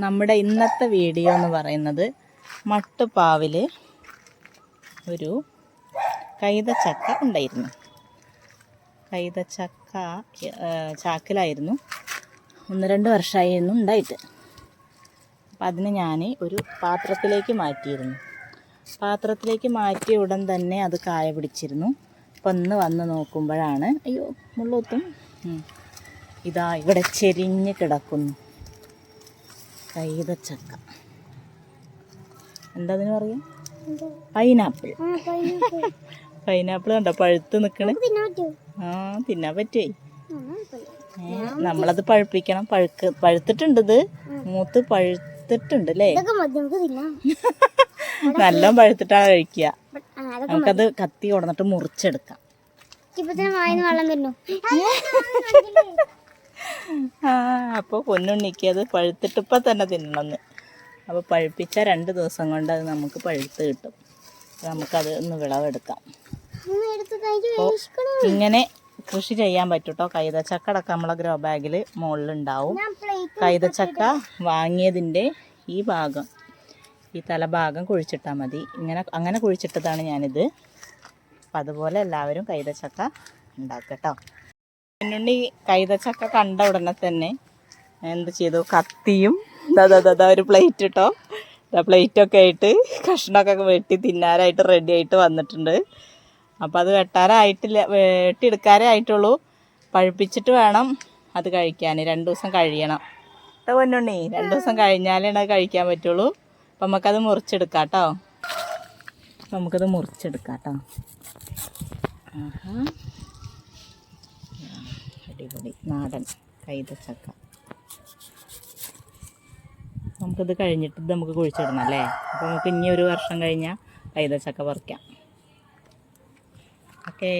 നമ്മുടെ ഇന്നത്തെ വീഡിയോ എന്ന് പറയുന്നത് മട്ടുപ്പാവിൽ ഒരു കൈതച്ചക്ക ഉണ്ടായിരുന്നു. കൈതച്ചക്ക ചാക്കിലായിരുന്നു, 1-2 വർഷമായിരുന്നു ഉണ്ടായിട്ട്. അപ്പം അതിന് ഞാൻ ഒരു പാത്രത്തിലേക്ക് മാറ്റിയിരുന്നു. പാത്രത്തിലേക്ക് മാറ്റിയ ഉടൻ തന്നെ അത് കായ പിടിച്ചിരുന്നു. അപ്പം ഒന്ന് വന്ന് നോക്കുമ്പോഴാണ് അയ്യോ മുള്ളൂത്തും ഇതാ ഇവിടെ ചെരിഞ്ഞ് കിടക്കുന്നു കൈതച്ചക്ക. എന്താ അതിന് പറയാ? പൈനാപ്പിൾ. പൈനാപ്പിൾ കണ്ടോ പഴുത്ത് നിൽക്കണേ? തിന്നാൻ പറ്റുവേ. നമ്മളത് പഴുപ്പിക്കണം. പഴുത്തിട്ടുണ്ട്, ഇത് മൂത്ത് പഴുത്തിട്ടുണ്ട് അല്ലേ? നല്ല പഴുത്തിട്ടാണ് കഴിക്കുക. നമുക്കത് കത്തി കൊടന്നിട്ട് മുറിച്ചെടുക്കാം. അപ്പോൾ പൊന്നുണ്ണിക്ക് അത് പഴുത്തിട്ടിപ്പോൾ തന്നെ തിന്നണമെന്ന്. അപ്പോൾ പഴുപ്പിച്ച 2 ദിവസം കൊണ്ട് അത് നമുക്ക് പഴുത്ത് കിട്ടും. നമുക്കത് ഒന്ന് വിളവെടുക്കാം. അപ്പോൾ ഇങ്ങനെ കൃഷി ചെയ്യാൻ പറ്റും കേട്ടോ. കൈതച്ചക്ക അടക്കം നമ്മളെ ഗ്രോ ബാഗിൽ മുകളിലുണ്ടാവും. കൈതച്ചക്ക വാങ്ങിയതിൻ്റെ ഈ ഭാഗം, ഈ തലഭാഗം കുഴിച്ചിട്ടാൽ മതി. അങ്ങനെ കുഴിച്ചിട്ടതാണ് ഞാനിത്. അപ്പം അതുപോലെ എല്ലാവരും കൈതച്ചക്ക ഉണ്ടാക്കട്ടോ. പൊന്നുണ്ണി കൈതച്ചക്ക കണ്ട ഉടനെ തന്നെ എന്ത് ചെയ്തു? കത്തിയും ഒരു പ്ലേറ്റ് കേട്ടോ, പ്ലേറ്റൊക്കെ ആയിട്ട് കഷ്ണമൊക്കെ വെട്ടി തിന്നാനായിട്ട് റെഡി ആയിട്ട് വന്നിട്ടുണ്ട്. അപ്പോൾ അത് വെട്ടിയെടുക്കാറേ ആയിട്ടുള്ളൂ. പഴുപ്പിച്ചിട്ട് വേണം അത് കഴിക്കാൻ. 2 ദിവസം കഴിയണം കേട്ടോ പൊന്നുണ്ണി. 2 ദിവസം കഴിഞ്ഞാലേ അത് കഴിക്കാൻ പറ്റുള്ളൂ. അപ്പം നമുക്കത് മുറിച്ചെടുക്കാം കേട്ടോ. അടിപൊളി നാടൻ കൈതച്ചക്ക. നമുക്കിത് കഴിഞ്ഞിട്ട് നമുക്ക് കുഴിച്ചിടണം അല്ലേ? അപ്പോൾ നമുക്ക് ഇനി 1 വർഷം കഴിഞ്ഞാൽ കൈതച്ചക്ക പറിക്കാം. ഓക്കേ.